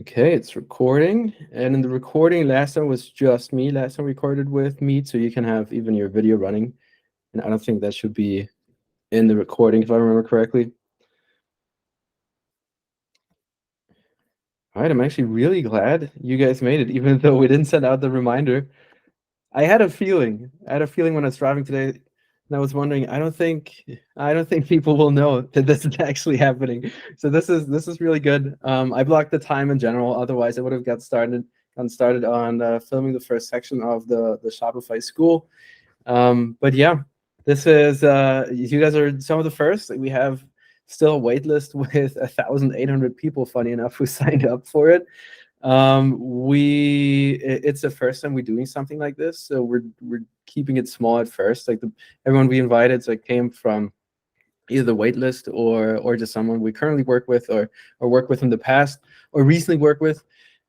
Okay, it's recording. And in the recording, last time was just me. Last time recorded with Meet, so you can have even your video running. And I don't think that should be in the recording, if I remember correctly. All right, I'm actually really glad you guys made it, even though we didn't send out the reminder. I had a feeling. I had a feeling when I was driving today, and I was wondering. I don't think people will know that this is actually happening. So this is really good. I blocked the time in general. Otherwise, I would have gotten started on filming the first section of the Shopify School. But yeah, this is you guys are some of the first. We have still a wait list with 1,800 people, funny enough, who signed up for it. It's the first time we're doing something like this, so we're keeping it small at first. Like everyone we invited came from either the wait list or just someone we currently work with or work with in the past or recently work with.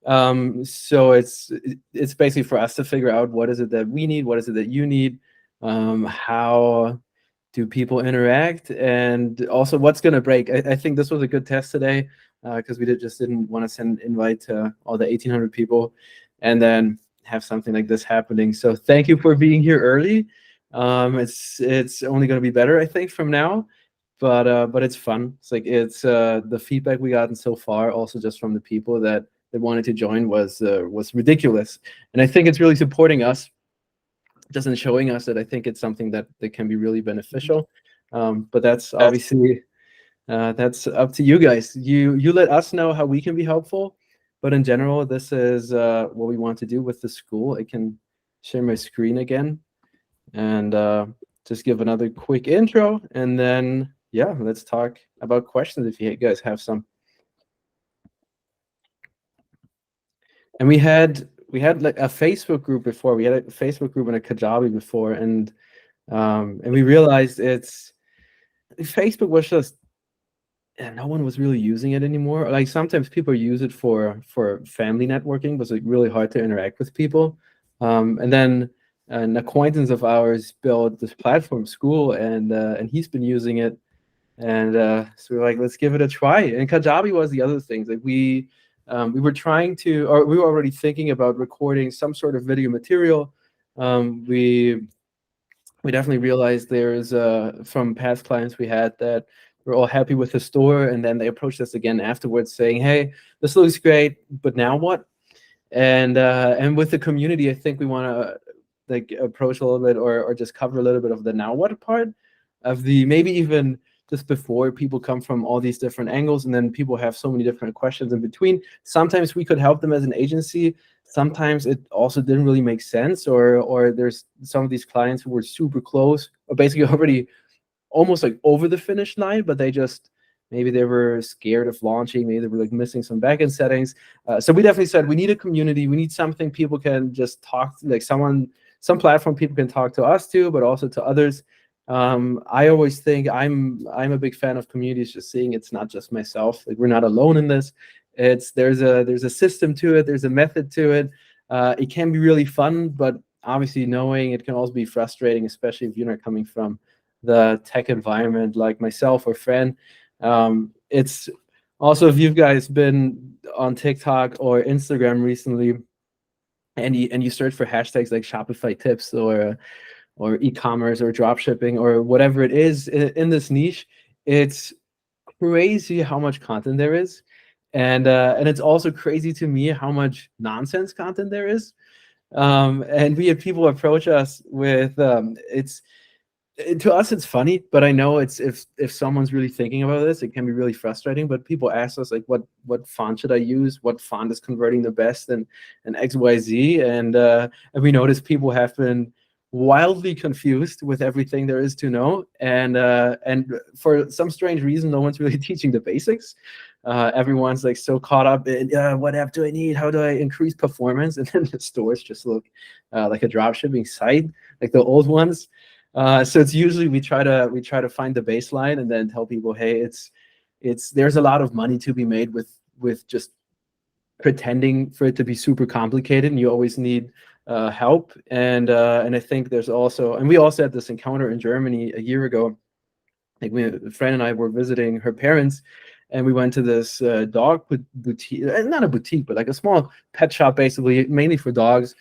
So it's basically for us to figure out what is it that we need, what is it that you need, how do people interact, and also what's going to break. I think this was a good test today because we just didn't want to send an invite to all the 1,800 people and then have something like this happening. So thank you for being here early. It's only going to be better, I think, from now. But it's fun. It's the feedback we gotten so far, also just from the people that wanted to join, was ridiculous, and I think it's really supporting us, just in showing us that I think it's something that can be really beneficial. But that's obviously that's up to you guys. You let us know how we can be helpful. But in general, this is what we want to do with the school. I can share my screen again and just give another quick intro, and then yeah, let's talk about questions if you guys have some. And we had like a Facebook group before. We had a Facebook group and a Kajabi before, and we realized Facebook was just, and no one was really using it anymore. Like sometimes people use it for family networking, but it's like really hard to interact with people. And then an acquaintance of ours built this platform school, and he's been using it. And so we're like, let's give it a try. And Kajabi was the other thing. Like we were trying to, or we were already thinking about recording some sort of video material. We definitely realized there's from past clients we had that we're all happy with the store, and then they approached us again afterwards saying, hey, this looks great, but now what? And with the community, I think we want to like approach a little bit, or just cover a little bit of the now what part of the, maybe even just before people come from all these different angles, and then people have so many different questions in between. Sometimes we could help them as an agency. Sometimes it also didn't really make sense, or there's some of these clients who were super close, or basically already almost like over the finish line, but maybe they were scared of launching, maybe they were like missing some backend settings. So we definitely said we need a community, we need something people can just talk, like some platform people can talk to us to, but also to others. I always think I'm a big fan of communities, just seeing it's not just myself. Like we're not alone in this. There's a system to it, there's a method to it. It can be really fun, but obviously knowing it can also be frustrating, especially if you're not coming from the tech environment like myself or Fran. It's also, if you guys been on TikTok or Instagram recently, and you search for hashtags like Shopify tips or e-commerce or drop shipping or whatever it is in this niche, it's crazy how much content there is. And it's also crazy to me how much nonsense content there is. And we have people approach us with to us it's funny, but I know it's if someone's really thinking about this, it can be really frustrating. But people ask us like, what font should I use? What font is converting the best? And XYZ. And we notice people have been wildly confused with everything there is to know. And for some strange reason, no one's really teaching the basics. Everyone's like so caught up in what app do I need? How do I increase performance? And then the stores just look like a drop shipping site, like the old ones. So it's usually we try to find the baseline and then tell people, hey, there's a lot of money to be made with just pretending for it to be super complicated, and you always need help. And I think there's also, and we also had this encounter in Germany a year ago. Like a friend and I were visiting her parents, and we went to this dog boutique, not a boutique, but like a small pet shop, basically, mainly for dogs.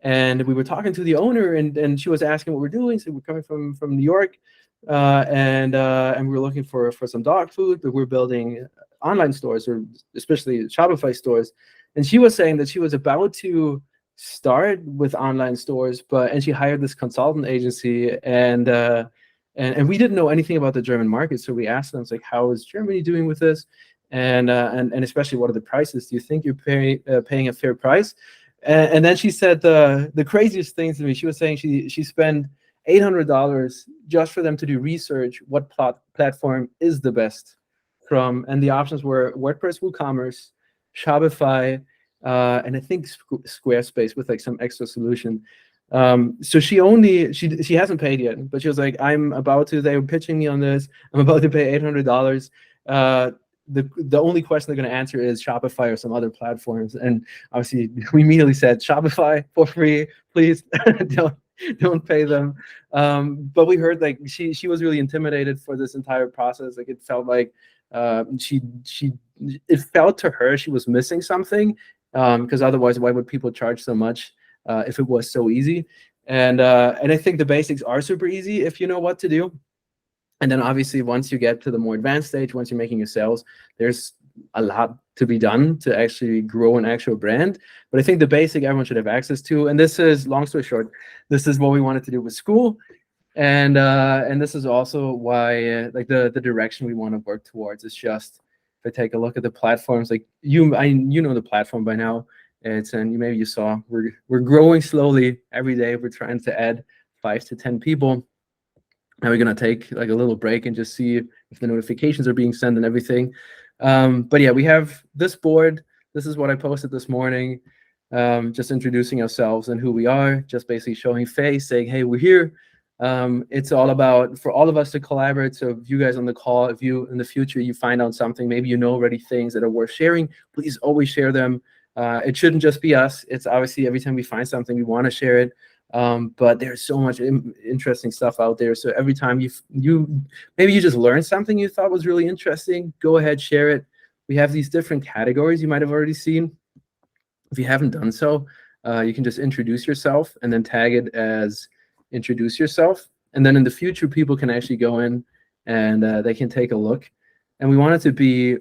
And we were talking to the owner, and she was asking what we're doing. So we're coming from New York, and we were looking for some dog food, but we're building online stores, or especially Shopify stores. And she was saying that she was about to start with online stores, and she hired this consultant agency, and we didn't know anything about the German market. So we asked them, it's like, how is Germany doing with this? And especially, what are the prices? Do you think you're paying a fair price? And then she said the craziest things to me. She was saying she spent $800 just for them to do research what platform is the best and the options were WordPress, WooCommerce, Shopify, and I think Squarespace with like some extra solution. So she hasn't paid yet, but she was like, they were pitching me on this. I'm about to pay $800. The only question they're going to answer is Shopify or some other platforms. And obviously we immediately said Shopify for free, please. don't pay them. But we heard like she was really intimidated for this entire process. Like, it felt like it felt to her she was missing something, because otherwise why would people charge so much if it was so easy? And I think the basics are super easy if you know what to do. And then obviously once you get to the more advanced stage, once you're making your sales, there's a lot to be done to actually grow an actual brand. But I think the basic everyone should have access to. And this is, long story short, this is what we wanted to do with school. And this is also why like the direction we want to work towards is just, if I take a look at the platforms, like you know the platform by now. Maybe you saw we're growing slowly every day. We're trying to add 5 to 10 people. Now we're gonna take like a little break and just see if the notifications are being sent and everything. But yeah, we have this board. This is what I posted this morning, just introducing ourselves and who we are, just basically showing face, saying, hey, we're here. It's all about for all of us to collaborate. So if you guys on the call, if you in the future you find out something, maybe you know already things that are worth sharing, please always share them. It shouldn't just be us. It's obviously every time we find something, we want to share it. But there's so much interesting stuff out there. So every time maybe you just learned something you thought was really interesting, go ahead, share it. We have these different categories you might have already seen. If you haven't done so, you can just introduce yourself and then tag it as introduce yourself. And then in the future, people can actually go in and they can take a look. And we want it to be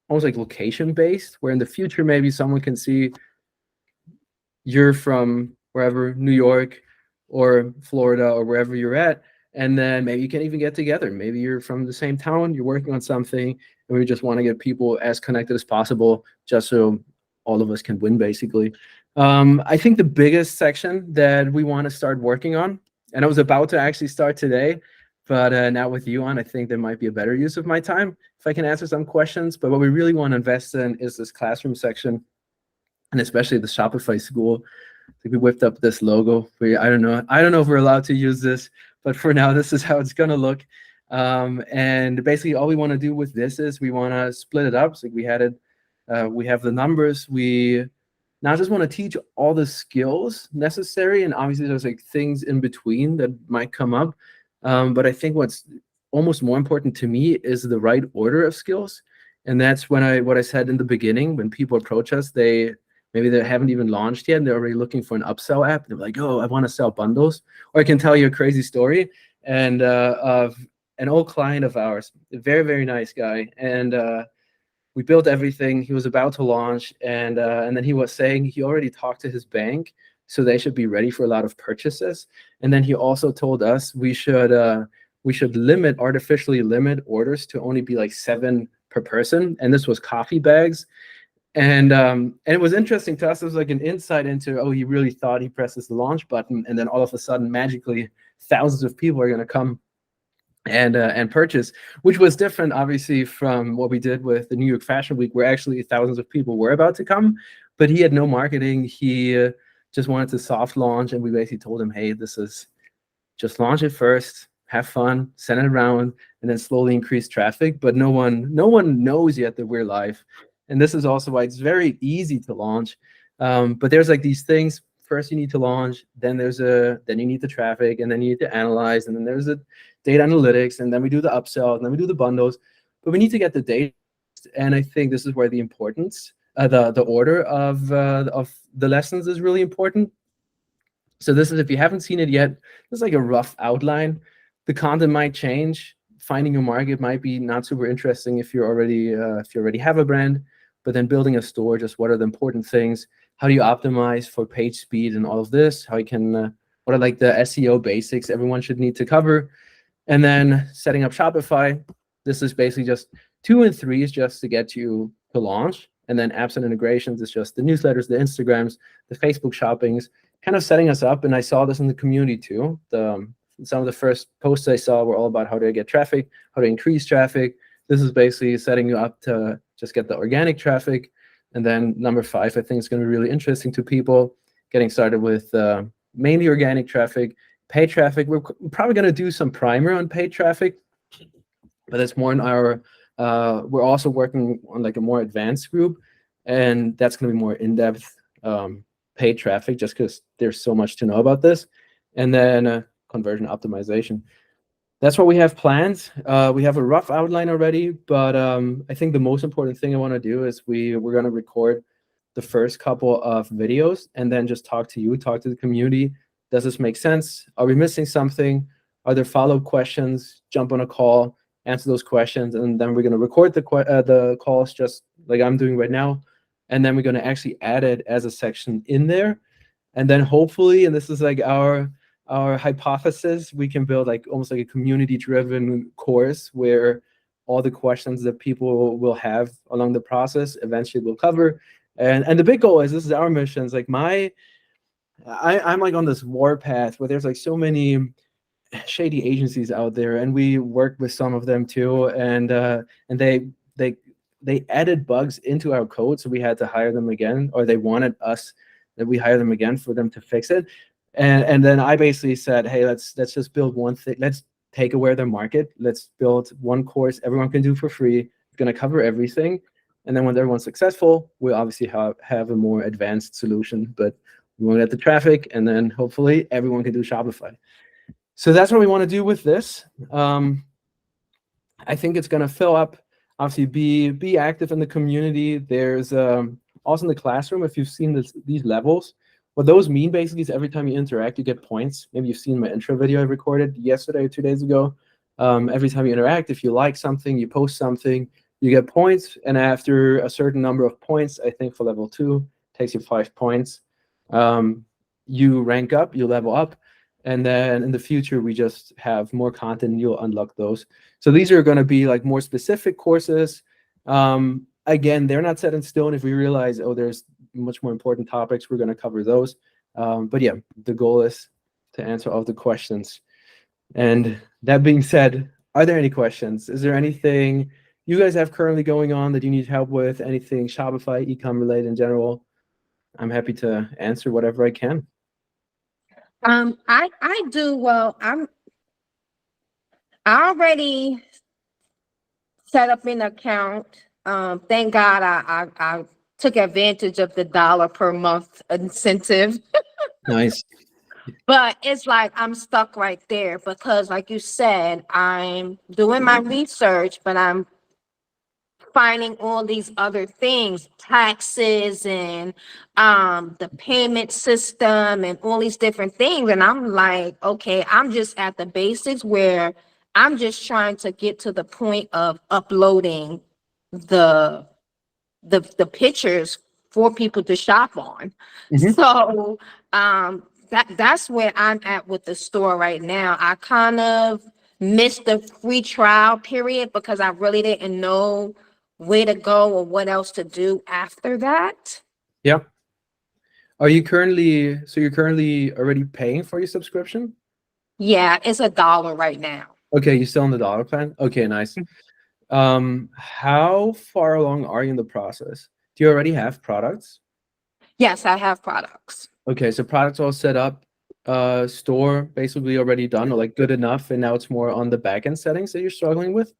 almost like location based, where in the future, maybe someone can see you're from wherever, New York or Florida or wherever you're at. And then maybe you can even get together. Maybe you're from the same town, you're working on something, and we just want to get people as connected as possible, just so all of us can win, basically. I think the biggest section that we want to start working on, and I was about to actually start today, but now with you on, I think there might be a better use of my time if I can answer some questions. But what we really want to invest in is this classroom section, and especially the Shopify School. I think we whipped up this logo. I don't know if we're allowed to use this, but for now, this is how it's gonna look. And basically, all we want to do with this is we want to split it up. So we had it. We have the numbers. We now just want to teach all the skills necessary, and obviously there's like things in between that might come up. But I think what's almost more important to me is the right order of skills, and that's what I said in the beginning. When people approach us, maybe they haven't even launched yet, and they're already looking for an upsell app. They're like, oh, I want to sell bundles. Or I can tell you a crazy story and of an old client of ours, a very, very nice guy. And we built everything. He was about to launch, and then he was saying he already talked to his bank, so they should be ready for a lot of purchases. And then he also told us we should artificially limit orders to only be like 7 per person. And this was coffee bags. And it was interesting to us. It was like an insight into, he really thought he presses the launch button, and then all of a sudden, magically, thousands of people are going to come and purchase, which was different, obviously, from what we did with the New York Fashion Week, where actually thousands of people were about to come, but he had no marketing. He just wanted to soft launch, and we basically told him, hey, just launch it first, have fun, send it around, and then slowly increase traffic. But no one knows yet that we're live. And this is also why it's very easy to launch. But there's like these things. First, you need to launch. Then you need the traffic, and then you need to analyze. And then there's the data analytics, and then we do the upsell, and then we do the bundles. But we need to get the data first, and I think this is where the importance, the order of the lessons is really important. So this is, if you haven't seen it yet, this is like a rough outline. The content might change. Finding your market might be not super interesting if you already have a brand, but then building a store, just what are the important things? How do you optimize for page speed and all of this? How you can what are like the SEO basics everyone should need to cover? And then setting up Shopify. This is basically just 2 and 3 is just to get you to launch. And then apps and integrations is just the newsletters, the Instagrams, the Facebook shoppings, kind of setting us up. And I saw this in the community too. Some of the first posts I saw were all about how to get traffic, how to increase traffic. This is basically setting you up to just get the organic traffic. And then number 5, I think is going to be really interesting to people, getting started with mainly organic traffic. Paid traffic, we're probably going to do some primer on paid traffic, but that's more in our, we're also working on like a more advanced group, and that's going to be more in-depth paid traffic, just because there's so much to know about this. And then conversion optimization. That's what we have planned. We have a rough outline already, but I think the most important thing I want to do is we're going to record the first couple of videos and then just talk to the community. Does this make sense? Are we missing something? Are there follow-up questions? Jump on a call, answer those questions, and then we're going to record the calls just like I'm doing right now. And then we're going to actually add it as a section in there. And then hopefully, and this is like our hypothesis, we can build like almost like a community-driven course where all the questions that people will have along the process eventually we'll cover. And the big goal is, this is our mission. It's like I'm like on this warpath where there's like so many shady agencies out there, and we work with some of them too, and they added bugs into our code, so we had to hire them again, or they wanted us that we hire them again for them to fix it. And then I basically said, hey, let's just build one thing. Let's take away their market. Let's build one course everyone can do for free. It's going to cover everything. And then when everyone's successful, we'll obviously have a more advanced solution. But we want to get the traffic, and then hopefully everyone can do Shopify. So that's what we want to do with this. I think it's going to fill up. Obviously, be active in the community. There's also in the classroom, if you've seen these levels, what those mean basically is every time you interact, you get points. Maybe you've seen my intro video I recorded yesterday or 2 days ago. Every time you interact, if you like something, you post something, you get points. And after a certain number of points, I think for level 2, takes you 5 points. You rank up, you level up. And then in the future, we just have more content and you'll unlock those. So these are going to be like more specific courses. Again, they're not set in stone. If we realize, oh, there's much more important topics, we're going to cover those. But yeah, the goal is to answer all the questions. And that being said, are there any questions? Is there anything you guys have currently going on that you need help with? Anything Shopify, Ecom related in general? I'm happy to answer whatever I can. I do. Well, I already set up an account. Thank God I took advantage of the $1 per month incentive. Nice. But it's like I'm stuck right there because, like you said, I'm doing my research, but I'm finding all these other things, taxes and the payment system and all these different things. And I'm like, okay, I'm just at the basics where I'm just trying to get to the point of uploading the pictures for people to shop on. Mm-hmm. So that's where I'm at with the store right now. I kind of missed the free trial period because I really didn't know where to go or what else to do after that. Yeah. Are you currently, so you're currently already paying for your subscription? Yeah, it's $1 right now. Okay, you're still on the $1 plan? Okay, nice. How far along are you in the process? Do you already have products? Yes, I have products. Okay, so products all set up, store basically already done, or like good enough, and now it's more on the backend settings that you're struggling with?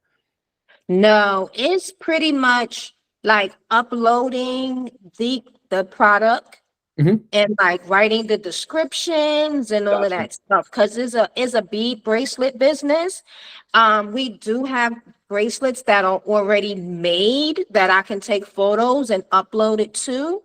No, it's pretty much like uploading the product and like writing the descriptions and all of Gotcha. that stuff because it's a bead bracelet business. We do have bracelets that are already made that I can take photos and upload it to.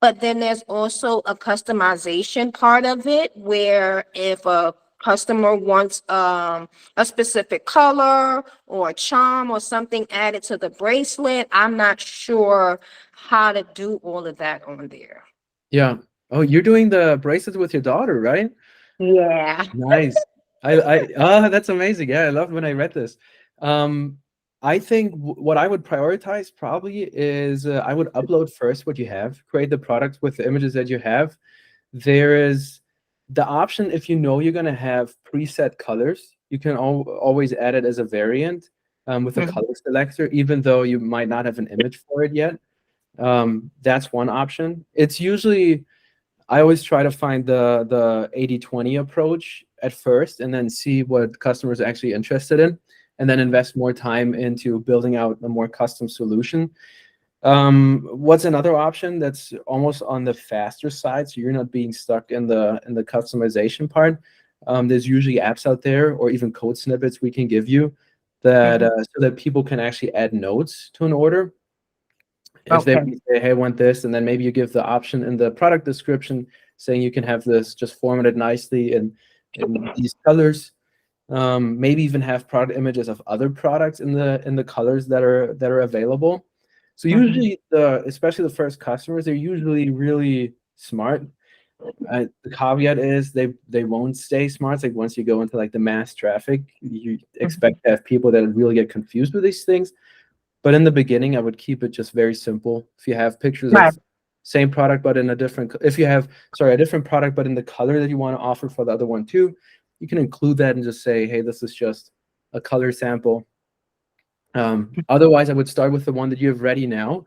But then there's also a customization part of it where if a customer wants a specific color or a charm or something added to the bracelet, I'm not sure how to do all of that on there. Yeah. Oh, you're doing the bracelets with your daughter, right? Yeah. Nice. That's amazing. Yeah, I loved when I read this. Um, I think what I would prioritize probably is I would upload first what you have, create the product with the images that you have. There is the option if you know you're gonna have preset colors, you can always add it as a variant with a Mhm. color selector, even though you might not have an image for it yet. That's one option. It's usually I always try to find the 80/20 approach at first and then see what customers are actually interested in and then invest more time into building out a more custom solution. What's another option that's almost on the faster side, so you're not being stuck in the customization part? There's usually apps out there or even code snippets we can give you that Mhm. so that people can actually add notes to an order if they Okay. say, hey, I want this, and then maybe you give the option in the product description saying you can have this just formatted nicely in these colors. Maybe even have product images of other products in the colors that are available. So Mhm. usually especially the first customers, they're usually really smart. The caveat is they won't stay smart. It's like once you go into like the mass traffic, you Mhm. expect to have people that really get confused with these things. But in the beginning, I would keep it just very simple. If you have pictures Right. of same product but in a different, if you have, sorry, a different product but in the color that you want to offer for the other one too, you can include that and just say, hey, this is just a color sample. Otherwise, I would start with the one that you have ready now,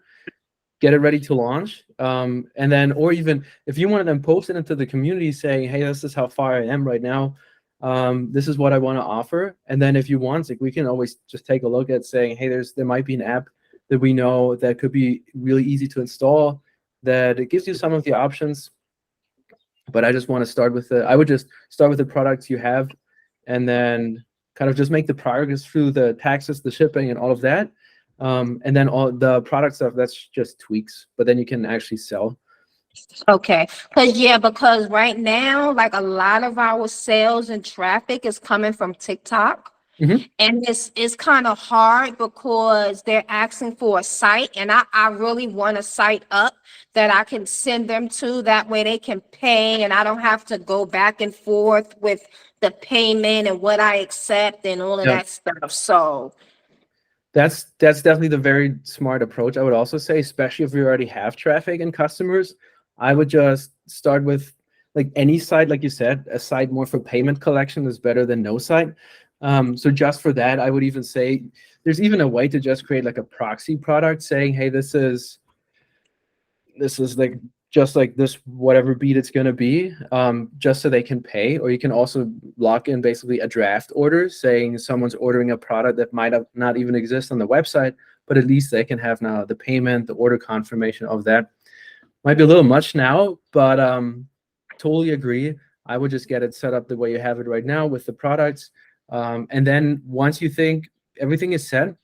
get it ready to launch, and then, or even if you want to then post it into the community saying, hey, this is how far I am right now. This is what I want to offer. And then if you want, like, we can always just take a look at saying, hey, there might be an app that we know that could be really easy to install, that it gives you some of the options. But I just want to start with I would just start with the products you have and then kind of just make the progress through the taxes, the shipping, and all of that. And then all the product stuff, that's just tweaks, but then you can actually sell. Okay. Because right now, like a lot of our sales and traffic is coming from TikTok. Hmm. And it's kind of hard because they're asking for a site, and I really want a site up that I can send them to. That way they can pay, and I don't have to go back and forth with the payment and what I accept and all of Yeah, that stuff. So, that's definitely the very smart approach. I would also say, especially if you already have traffic and customers, I would just start with like any site, like you said, a site more for payment collection is better than no site. So just for that, I would even say there's even a way to just create like a proxy product saying, hey, this is like just like this whatever beat it's going to be, just so they can pay. Or you can also lock in basically a draft order saying someone's ordering a product that might have not even exist on the website, but at least they can have now the payment, the order confirmation of that. Might be a little much now, but totally agree. I would just get it set up the way you have it right now with the products. And then once you think everything is set,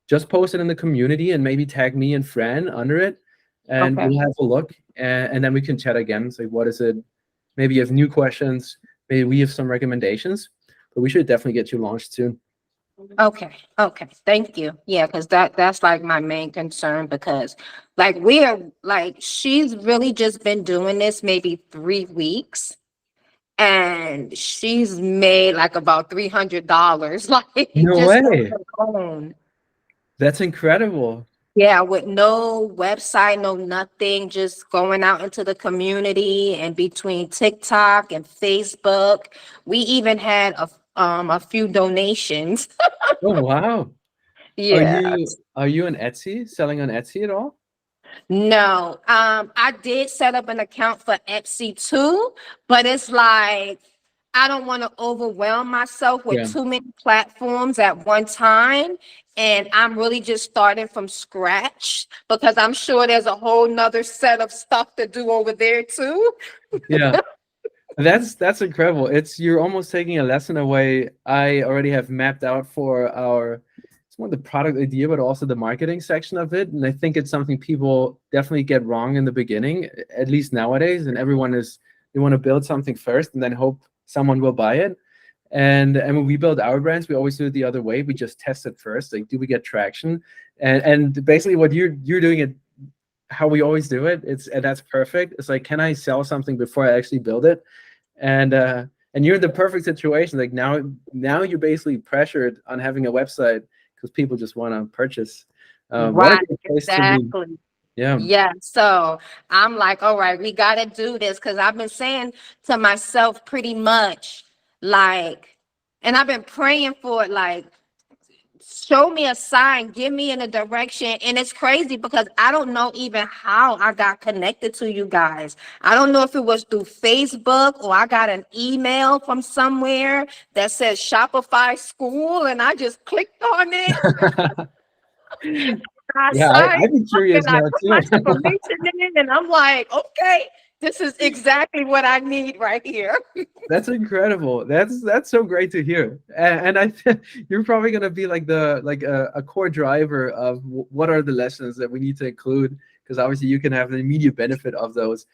just post it in the community and maybe tag me and Fran under it, and okay. we'll have a look, and then we can chat again. Say, what is it? Maybe you have new questions. Maybe we have some recommendations, but we should definitely get you launched soon. Okay, okay, thank you. Yeah, because that's like my main concern because like we are like she's really just been doing this maybe 3 weeks and she's made like about $300 like No just on way. her own. That's incredible. Yeah, with no website, no nothing, just going out into the community and between TikTok and Facebook. We even had a few donations. Oh wow. Are Yeah. you on Etsy, selling on Etsy at all? No, I did set up an account for Etsy too, but it's like I don't want to overwhelm myself with Yeah. too many platforms at one time. And I'm really just starting from scratch because I'm sure there's a whole nother set of stuff to do over there too. Yeah. That's incredible. You're almost taking a lesson away I already have mapped out for our more the product idea, but also the marketing section of it. And I think it's something people definitely get wrong in the beginning, at least nowadays. And they want to build something first and then hope someone will buy it. And when we build our brands, we always do it the other way. We just test it first. Like, do we get traction? And basically what you're doing it how we always do it. And that's perfect. It's like, can I sell something before I actually build it? And you're in the perfect situation. Like now you're basically pressured on having a website because people just want to purchase. What a Right, good place to be. exactly. Yeah. Yeah, so I'm like, all right, we got to do this because I've been saying to myself pretty much like, and I've been praying for it, like, show me a sign, give me in a direction. And it's crazy because I don't know even how I got connected to you guys. I don't know if it was through Facebook or I got an email from somewhere that says Shopify School, and I just clicked on it. I Yeah, signed I'd be up curious and I now put my too. information in, and I'm like, okay, this is exactly what I need right here. That's incredible. That's so great to hear. And I think you're probably gonna be like a core driver of what are the lessons that we need to include, because obviously you can have the immediate benefit of those.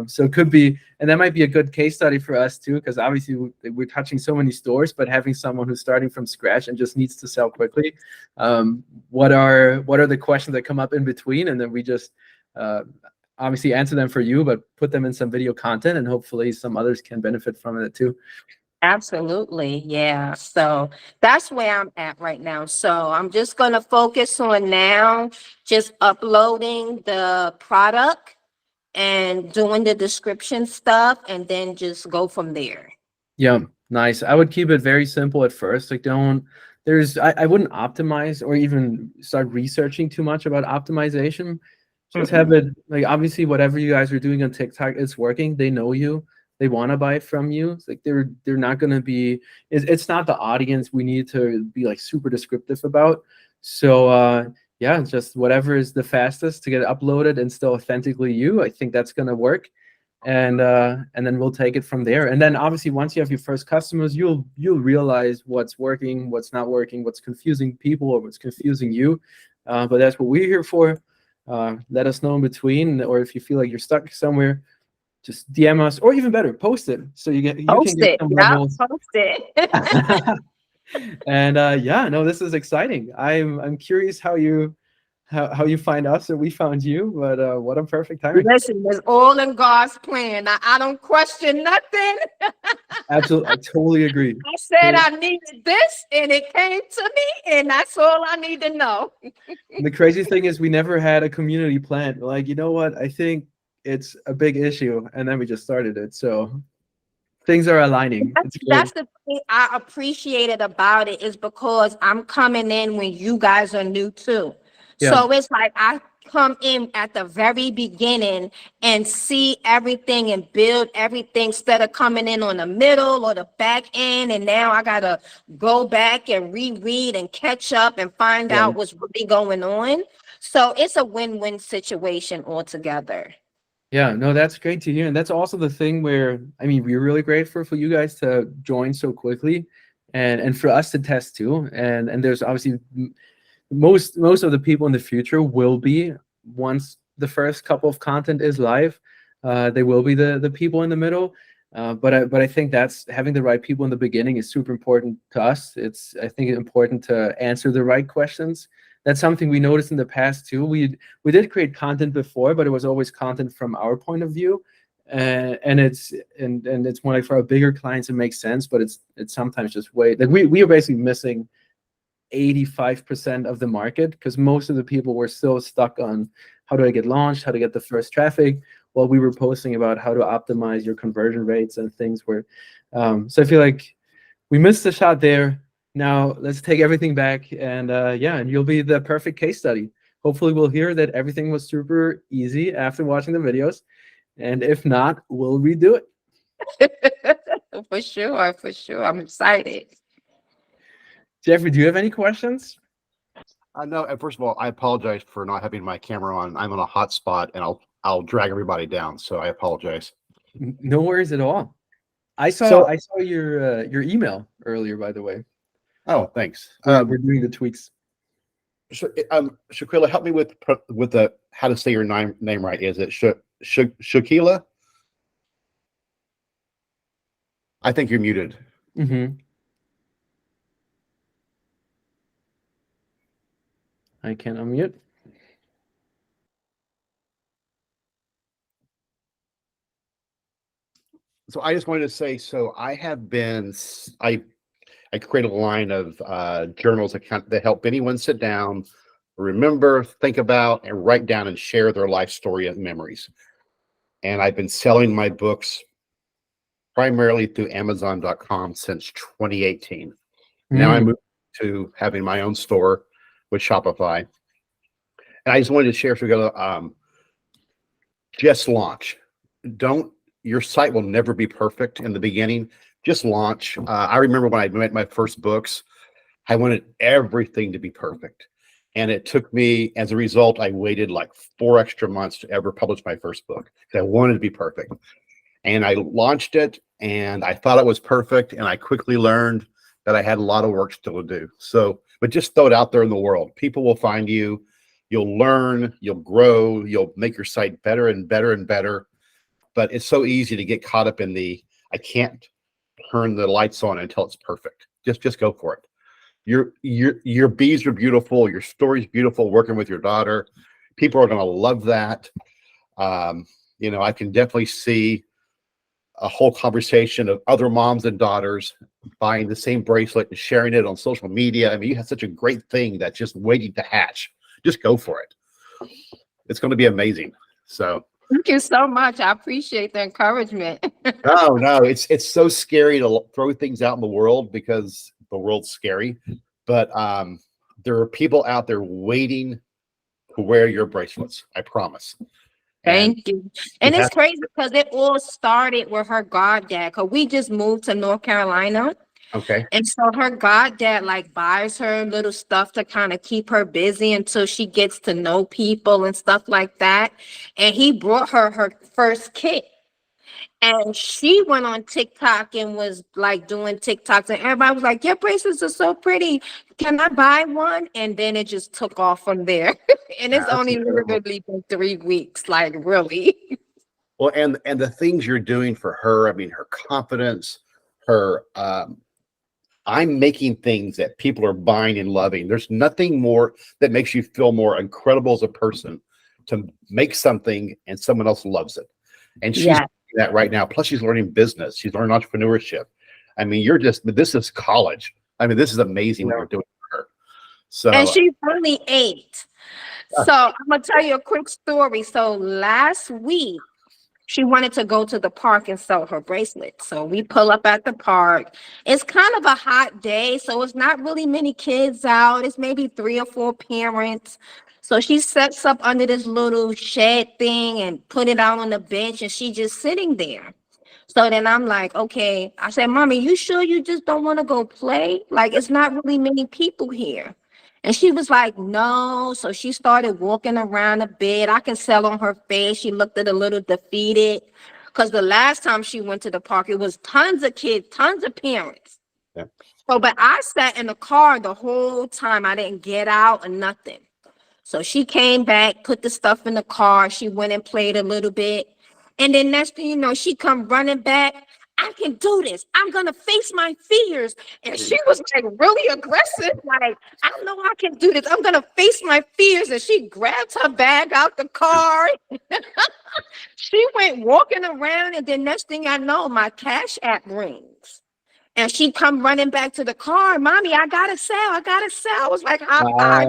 So it could be, and that might be a good case study for us too, because obviously we're touching so many stores, but having someone who's starting from scratch and just needs to sell quickly. What are the questions that come up in between, and then we just uh, obviously answer them for you, but put them in some video content, and hopefully some others can benefit from it too. Absolutely. Yeah. So that's where I'm at right now. So I'm just going to focus on now just uploading the product and doing the description stuff and then just go from there. Yeah, nice. I would keep it very simple at first. Like, I wouldn't optimize or even start researching too much about optimization. Just have it like, obviously whatever you guys are doing on TikTok, it's working. They know you. They want to buy from you. It's like they're not gonna be. It's not the audience we need to be like super descriptive about. So yeah, just whatever is the fastest to get it uploaded and still authentically you. I think that's gonna work, and then we'll take it from there. And then obviously once you have your first customers, you'll realize what's working, what's not working, what's confusing people, or what's confusing you. But that's what we're here for. Let us know in between, or if you feel like you're stuck somewhere, just DM us, or even better, post it so you can Post get it. some Yeah, levels. post it. And yeah, no, this is exciting. I'm curious how you find us or we found you, but what a perfect timing. Listen, it's all in God's plan. I don't question nothing. Absolutely, I totally agree. I said I needed this and it came to me, and that's all I need to know. The crazy thing is we never had a community plan. Like, you know what? I think it's a big issue, and then we just started it. So things are aligning. It's That's good. the thing I appreciated about it, is because I'm coming in when you guys are new too. Yeah. So it's like I come in at the very beginning and see everything and build everything, instead of coming in on the middle or the back end. And now I gotta go back and reread and catch up and find Yeah. out what's really going on. So it's a win-win situation altogether. Yeah, no, that's great to hear. And that's also the thing where, I mean, we're really grateful for you guys to join so quickly, and for us to test too. And there's obviously most of the people in the future will be, once the first couple of content is live, they will be the people in the middle. But I think that's having the right people in the beginning is super important to us. It's, I think, important to answer the right questions. That's something we noticed in the past too. We did create content before, but it was always content from our point of view. And it's more like for our bigger clients it makes sense, but it's sometimes just way like we are basically missing 85% of the market, because most of the people were still stuck on how do I get launched, how to get the first traffic, while we were posting about how to optimize your conversion rates and things were. So I feel like we missed the shot there. Now let's take everything back, and yeah, and you'll be the perfect case study. Hopefully we'll hear that everything was super easy after watching the videos, and if not, we'll redo it. For sure, for sure. I'm excited. Jeffrey, do you have any questions? No, and first of all, I apologize for not having my camera on. I'm on a hot spot, and I'll drag everybody down. So I apologize. No worries at all. I So- saw your email earlier, by the way. Oh, thanks. We're doing the tweaks. Shaquilla, help me with the how to say your name right. Is it Shaquilla? I think you're muted. Mm-hmm. I can unmute. So I just wanted to say, so I create a line of journals that help anyone sit down, remember, think about, and write down and share their life story and memories. And I've been selling my books primarily through Amazon.com since 2018. Now I moved to having my own store with Shopify. And I just wanted to share if we go, just launch. Your site will never be perfect in the beginning. Just launch. I remember when I made my first books, I wanted everything to be perfect. And it took me, as a result, I waited like 4 extra months to ever publish my first book because I wanted to be perfect. And I launched it and I thought it was perfect. And I quickly learned that I had a lot of work still to do. So, but just throw it out there in the world. People will find you. You'll learn, you'll grow, you'll make your site better and better and better. But it's so easy to get caught up in I can't turn the lights on until it's perfect. Just go for it. Your bees are beautiful. Your story's beautiful. Working with your daughter, people are going to love that. I can definitely see a whole conversation of other moms and daughters buying the same bracelet and sharing it on social media. I mean, you have such a great thing that's just waiting to hatch. Just go for it. It's going to be amazing. So Thank you so much. I appreciate the encouragement. no, it's so scary to throw things out in the world because the world's scary. But there are people out there waiting to wear your bracelets. I promise. Thank you. And it's crazy because it all started with her goddad. Because we just moved to North Carolina. Okay. And so her goddad like buys her little stuff to kind of keep her busy until she gets to know people and stuff like that. And he brought her first kit. And she went on TikTok and was like doing TikToks, and everybody was like, your bracelets are so pretty. Can I buy one? And then it just took off from there. And it's only literally been 3 weeks, like really. Well, and the things you're doing for her, I mean, her confidence, her I'm making things that people are buying and loving. There's nothing more that makes you feel more incredible as a person to make something and someone else loves it. And she's doing that right now. Plus, she's learning business. She's learning entrepreneurship. I mean, this is college. I mean, this is amazing what you're doing for her. So, and she's only 8. So I'm gonna tell you a quick story. So last week, she wanted to go to the park and sell her bracelet. So we pull up at the park. It's kind of a hot day, so it's not really many kids out. It's maybe 3 or 4 parents. So she sets up under this little shed thing and put it out on the bench, and she just sitting there. So then I'm like, okay. I said, Mommy, you sure you just don't want to go play? Like, it's not really many people here. And she was like, no. So she started walking around a bit. I can tell on her face. She looked a little defeated because the last time she went to the park, it was tons of kids, tons of parents. Yeah. So, but I sat in the car the whole time. I didn't get out or nothing. So she came back, put the stuff in the car. She went and played a little bit. And then next thing you know, she come running back. I can do this. I'm going to face my fears. And she was like really aggressive. Like, I know I can do this. I'm going to face my fears. And she grabbed her bag out the car. She went walking around. And then next thing I know, my Cash App rings. And she come running back to the car. Mommy, I got to sell. I got to sell. I was like, high five.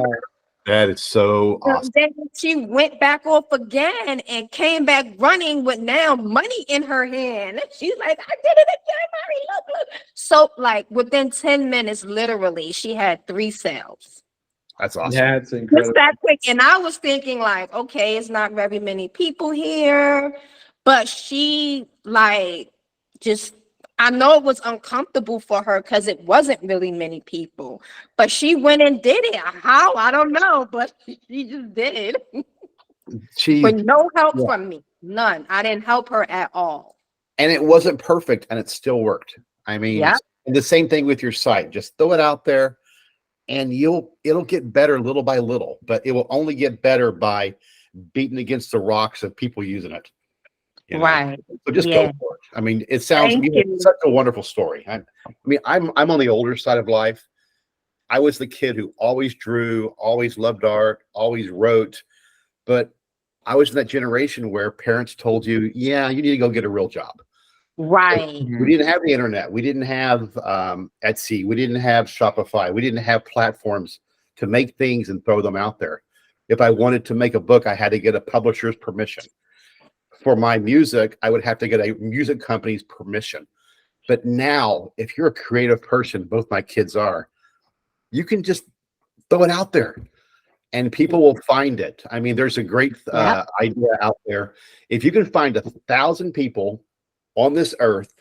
That is so awesome. Then she went back off again and came back running with now money in her hand. She's like, I did it again, Mommy. Look. So like within 10 minutes, literally, she had 3 sales. That's awesome. Yeah, it's incredible. Just that quick. And I was thinking like, okay, it's not very many people here, but she like just, I know it was uncomfortable for her because it wasn't really many people, but she went and did it. How? I don't know, but she just did it. With no help from me. None. I didn't help her at all. And it wasn't perfect and it still worked. I mean, and the same thing with your site. Just throw it out there. and it'll get better little by little, but it will only get better by beating against the rocks of people using it. You know? Right. So just Yeah. go for it. I mean, it sounds Thank you. such a wonderful story. I mean, I'm on the older side of life. I was the kid who always drew, always loved art, always wrote, but I was in that generation where parents told you, yeah, you need to go get a real job. Right. We didn't have the internet. We didn't have Etsy. We didn't have Shopify. We didn't have platforms to make things and throw them out there. If I wanted to make a book, I had to get a publisher's permission. For my music, I would have to get a music company's permission. But now, if you're a creative person, both my kids are, you can just throw it out there and people will find it. I mean, there's a great idea out there. If you can find 1,000 people on this earth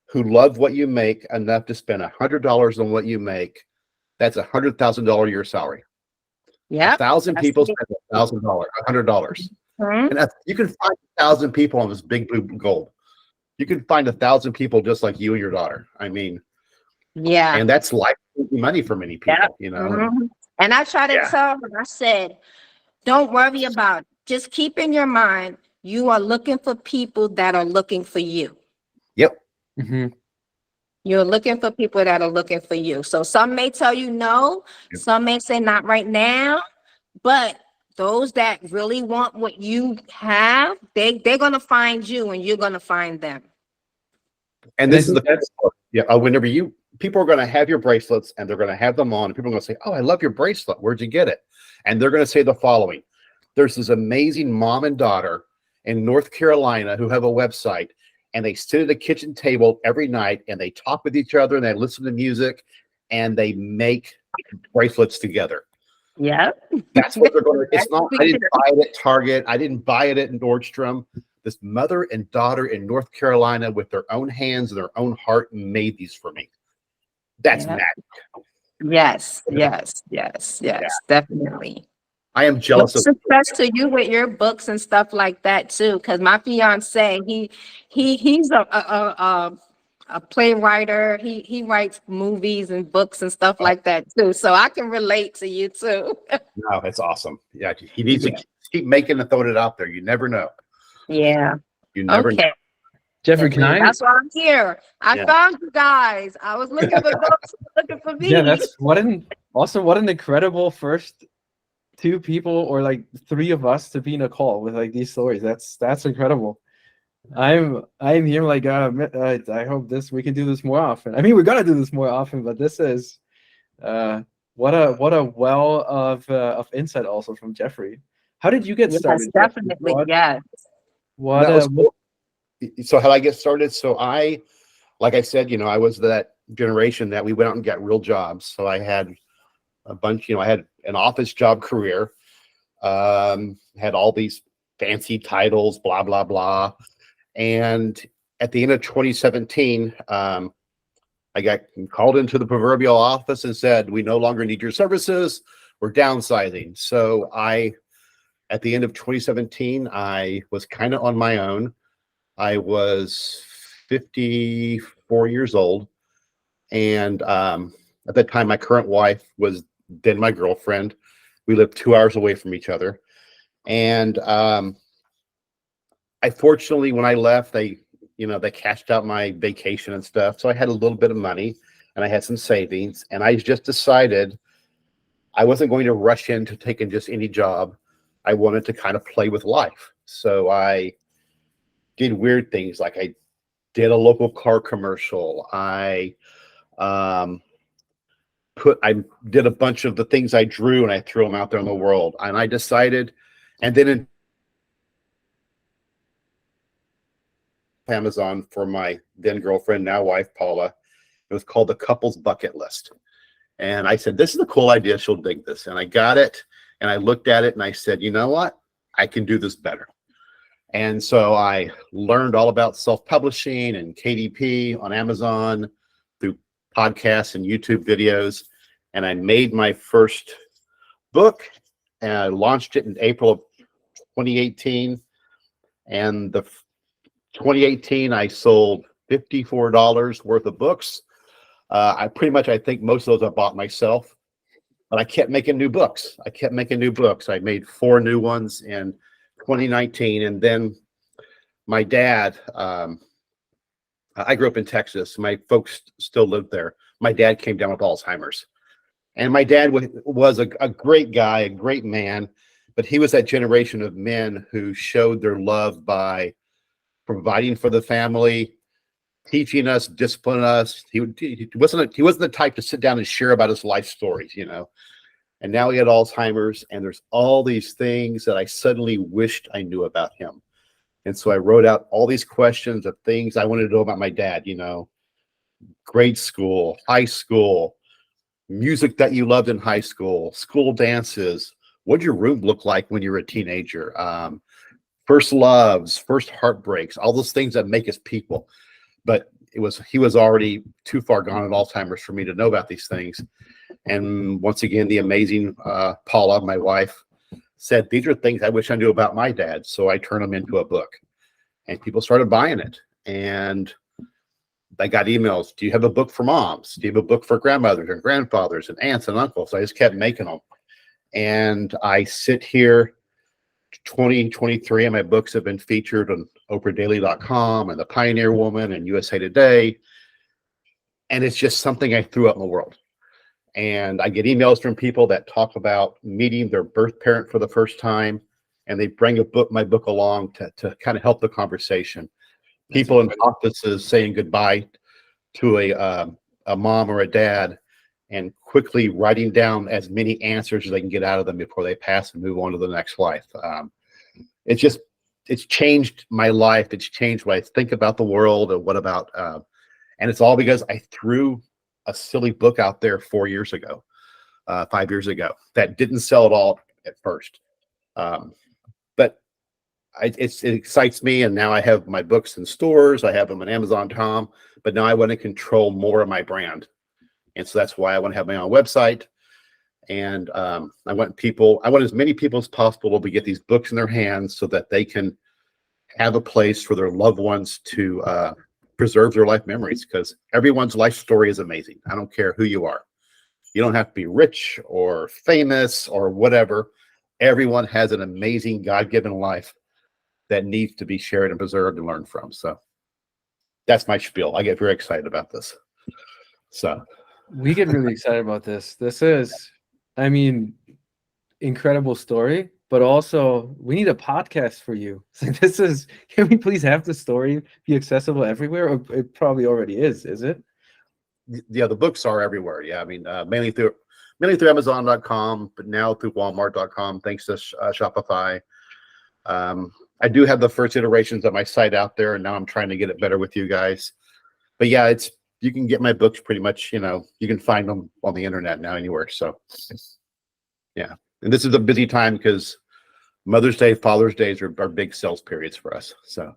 who love what you make enough to spend $100 on what you make, that's $100,000 a year salary. Yeah. 1,000 people spend $1,000, $100. And you can find 1,000 people on this big blue gold. You can find 1,000 people just like you and your daughter. I mean, yeah. And that's life money for many people, you know. And I try to tell her, I said, don't worry about it. Just keep in your mind, you are looking for people that are looking for you. Yep. You're looking for people that are looking for you. So some may tell you no, some may say not right now, but those that really want what you have, they're going to find you and you're going to find them. And this is the best part. Yeah, whenever people are going to have your bracelets and they're going to have them on, and people are going to say, oh, I love your bracelet. Where'd you get it? And they're going to say the following. There's this amazing mom and daughter in North Carolina who have a website, and they sit at a kitchen table every night and they talk with each other and they listen to music and they make bracelets together. Yeah. That's what they're going to. It's not, I didn't buy it at Target. I didn't buy it at Nordstrom. This mother and daughter in North Carolina with their own hands and their own heart made these for me. That's magic. Yes, definitely. I am jealous of success to you with your books and stuff like that too. Because my fiance, he's a playwright. He writes movies and books and stuff like that too. So I can relate to you too. No, it's awesome. Yeah, he needs to keep making and throwing it out there. You never know. Yeah. You never know. Jeffrey, can I? That's why I'm here. I found you guys. I was looking for books, looking for me. Yeah, what an incredible first 2 people or like 3 of us to be in a call with like these stories. That's incredible. I'm here like I hope we can do this more often. I mean, we're gonna do this more often, but this is what a well of insight also from Jeffrey. How did you get started? Definitely, yes. So how I get started? So like I said, I was that generation that we went out and got real jobs. So I had a bunch, I had an office job career, had all these fancy titles, blah, blah, blah. And at the end of 2017, I got called into the proverbial office and said, we no longer need your services. We're downsizing. So at the end of 2017, I was kind of on my own. I was 54 years old. And at that time, my current wife was then my girlfriend. We lived 2 hours away from each other. And I fortunately, when I left, they cashed out my vacation and stuff. So I had a little bit of money and I had some savings. And I just decided I wasn't going to rush into taking just any job. I wanted to kind of play with life. So I did weird things. Like I did a local car commercial. I did a bunch of the things I drew and I threw them out there in the world. And I decided, and then in Amazon for my then girlfriend, now wife, Paula, it was called the Couples Bucket List. And I said, this is a cool idea. She'll dig this. And I got it. And I looked at it and I said, you know what? I can do this better. And so I learned all about self-publishing and KDP on Amazon through podcasts and YouTube videos. And I made my first book and I launched it in April of 2018. And the 2018, I sold $54 worth of books. I think most of those I bought myself. but I kept making new books. I made 4 new ones in 2019. And then my dad, I grew up in Texas. My folks still lived there. My dad came down with Alzheimer's. And my dad was a great guy, a great man, but he was that generation of men who showed their love by providing for the family, teaching us, disciplining us. He wasn't the type to sit down and share about his life stories, you know. And now he had Alzheimer's, and there's all these things that I suddenly wished I knew about him. And so I wrote out all these questions of things I wanted to know about my dad, you know, grade school, high school, music that you loved in high school, school dances. What did your room look like when you were a teenager? First loves, first heartbreaks, all those things that make us people. But he was already too far gone in Alzheimer's for me to know about these things. And once again, the amazing Paula, my wife, said, these are things I wish I knew about my dad. So I turned them into a book, and people started buying it. And I got emails. Do you have a book for moms? Do you have a book for grandmothers and grandfathers and aunts and uncles? So I just kept making them. And I sit here 2023, and my books have been featured on OprahDaily.com and The Pioneer Woman and USA Today. And it's just something I threw out in the world. And I get emails from people that talk about meeting their birth parent for the first time, and they bring my book along to kind of help the conversation. People in offices saying goodbye to a mom or a dad, and quickly writing down as many answers as they can get out of them before they pass and move on to the next life. It's changed my life. It's changed what I think about the world and and it's all because I threw a silly book out there 4 years ago, 5 years ago, that didn't sell at all at first. But it excites me. And now I have my books in stores. I have them on Amazon.com, but now I want to control more of my brand. And so that's why I want to have my own website. And I want as many people as possible to get these books in their hands so that they can have a place for their loved ones to preserve their life memories, because everyone's life story is amazing. I don't care who you are. You don't have to be rich or famous or whatever. Everyone has an amazing God-given life that needs to be shared and preserved and learned from. So that's my spiel. I get very excited about this. So we get really excited about this. This is, I mean, incredible story, but also we need a podcast for you. So can we please have the story be accessible everywhere? Or it probably already is it? Yeah, the books are everywhere. Yeah, I mean, mainly through Amazon.com, but now through Walmart.com, thanks to Shopify. I do have the first iterations of my site out there, and now I'm trying to get it better with you guys. But yeah, you can get my books pretty much, you can find them on the internet now anywhere. So yeah. And this is a busy time because Mother's Day, Father's Days are big sales periods for us. So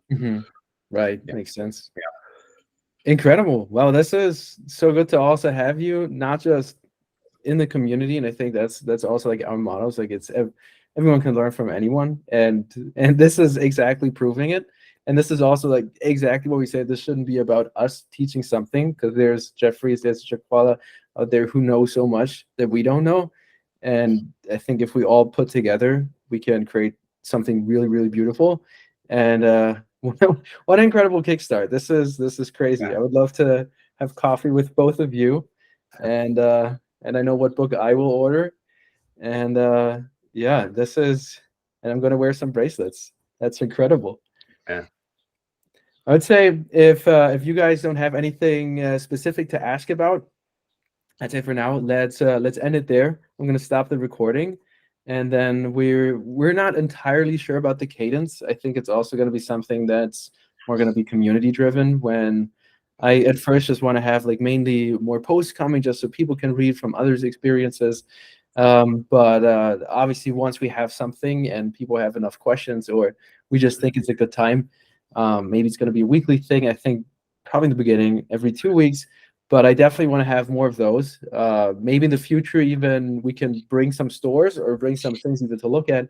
right. Yeah. Makes sense. Yeah. Incredible. Well, this is so good to also have you, not just in the community. And I think that's also like our motto. Like everyone can learn from anyone. And this is exactly proving it. And this is also like exactly what we say. This shouldn't be about us teaching something, because there's Jeffries, there's Jaquala out there who know so much that we don't know. And I think if we all put together, we can create something really, really beautiful. And what an incredible kickstart. This is crazy. Yeah. I would love to have coffee with both of you. And I know what book I will order. And yeah, and I'm going to wear some bracelets. That's incredible. Yeah. I would say if you guys don't have anything specific to ask about, I'd say for now, let's end it there. I'm gonna stop the recording, and then we're not entirely sure about the cadence. I think it's also gonna be something that's more gonna be community driven. When I at first just want to have like mainly more posts coming just so people can read from others' experiences. But obviously, once we have something and people have enough questions, or we just think it's a good time, maybe it's gonna be a weekly thing. I think probably in the beginning, every 2 weeks. But I definitely want to have more of those. Maybe in the future, even we can bring some stores or bring some things even to look at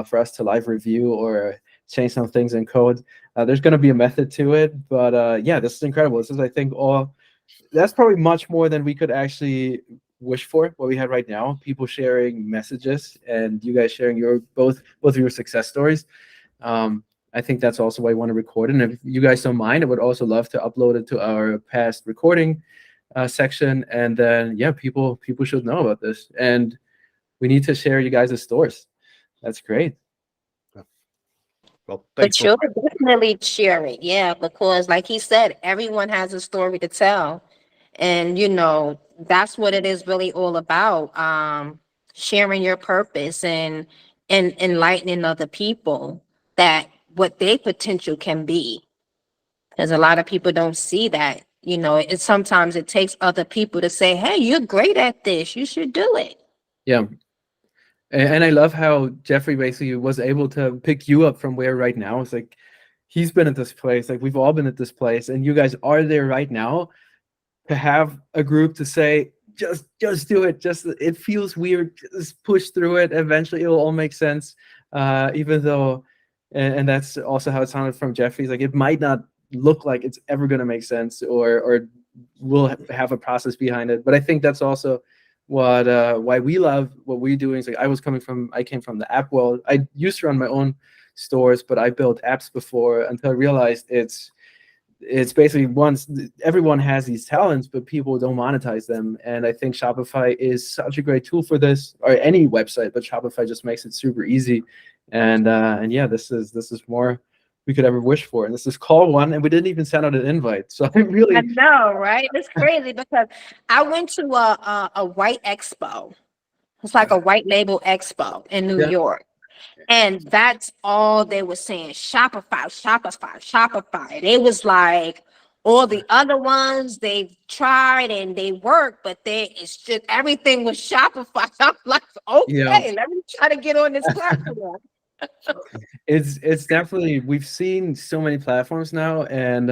for us to live review or change some things in code. There's going to be a method to it. But yeah, this is incredible. This is, I think, that's probably much more than we could actually wish for, what we had right now, people sharing messages and you guys sharing your both of your success stories. I think that's also why I want to record it. And if you guys don't mind, I would also love to upload it to our past recording section. And then, yeah, people should know about this. And we need to share you guys' stores. That's great. Well, But thanks for you'll definitely share it, yeah, because like he said, everyone has a story to tell. And that's what it is really all about. Sharing your purpose and enlightening other people that what their potential can be. Because a lot of people don't see that. Sometimes it takes other people to say, hey, you're great at this. You should do it. Yeah. And I love how Jeffrey basically was able to pick you up from where right now. It's like he's been at this place, like we've all been at this place, and you guys are there right now. To have a group to say, just do it. Just it feels weird. Just push through it. Eventually, it'll all make sense. Even though, and that's also how it sounded from Jeffrey's. Like it might not look like it's ever going to make sense, or we'll have a process behind it. But I think that's also what why we love what we're doing. Is like I came from the app world. I used to run my own stores, but I built apps before until I realized it's basically once everyone has these talents, but people don't monetize them. And I think Shopify is such a great tool for this, or any website, but Shopify just makes it super easy. And yeah, this is more we could ever wish for. And this is call one, and we didn't even send out an invite. So I really know, right? It's crazy because I went to a white expo. It's like a white label expo in New Yeah. York. And that's all they were saying. Shopify, Shopify, Shopify. They was like all the other ones they've tried and they work, but it's just everything was Shopify. I'm like, okay, let me try to get on this platform. It's definitely, we've seen so many platforms now, and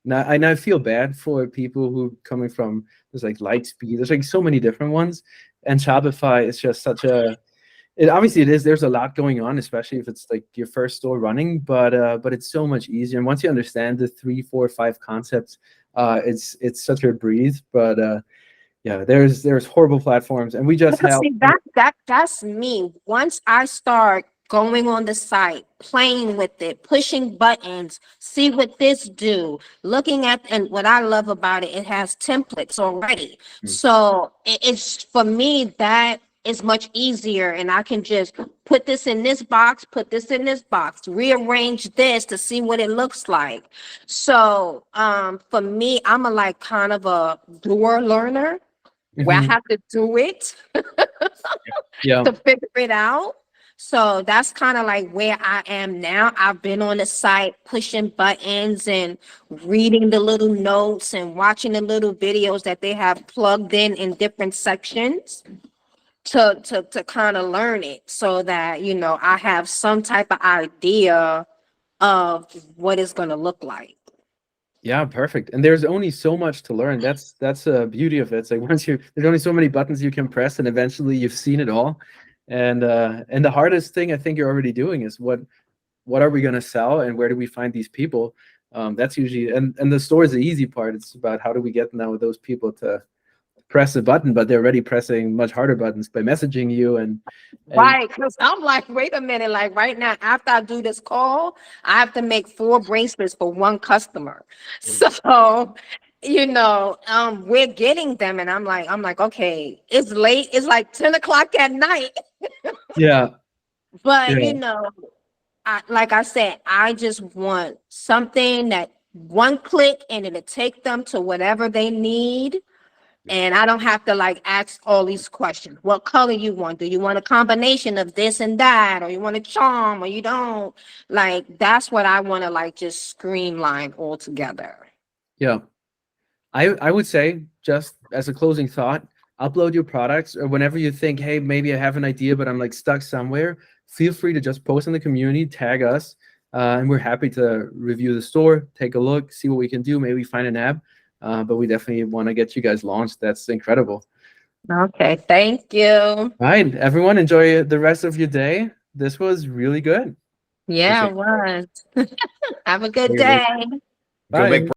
now I feel bad for people who coming from, there's like Lightspeed, there's like so many different ones, and Shopify is just such a obviously it is. There's a lot going on, especially if it's like your first store running. But it's so much easier. And once you understand the 3, 4, 5 concepts, it's such a breeze. But yeah, there's horrible platforms, and we just Because help. see, that's me. Once I start going on the site, playing with it, pushing buttons, see what this do, looking at, and what I love about it, it has templates already. So it's for me that is much easier, and I can just put this in this box, put this in this box, rearrange this to see what it looks like. So for me, I'm a like kind of a door learner where I have to do it to figure it out. So that's kind of like where I am now. I've been on the site pushing buttons and reading the little notes and watching the little videos that they have plugged in different sections to kind of learn it, so that I have some type of idea of what it's going to look like. Yeah, perfect. And there's only so much to learn. That's the beauty of it. It's like there's only so many buttons you can press, and eventually you've seen it all. And the hardest thing I think you're already doing is what are we going to sell, and where do we find these people? That's usually, and the store is the easy part. It's about how do we get now those people to press a button, but they're already pressing much harder buttons by messaging you and right, because I'm like, wait a minute, like right now after I do this call, I have to make 4 bracelets for one customer. So we're getting them, and I'm like, okay, it's late, it's like 10 o'clock at night. yeah. But like I said, I just want something that one click and it'll take them to whatever they need. And I don't have to like ask all these questions. What color you want? Do you want a combination of this and that? Or you want a charm, or you don't? Like, that's what I want to like just streamline all together. Yeah. I would say, just as a closing thought, upload your products, or whenever you think, hey, maybe I have an idea, but I'm like stuck somewhere, feel free to just post in the community, tag us, and we're happy to review the store, take a look, see what we can do, maybe find an app. But we definitely want to get you guys launched. That's incredible. Okay, thank you. All right, everyone, enjoy the rest of your day. This was really good. Yeah, it was. Have a good day. Go make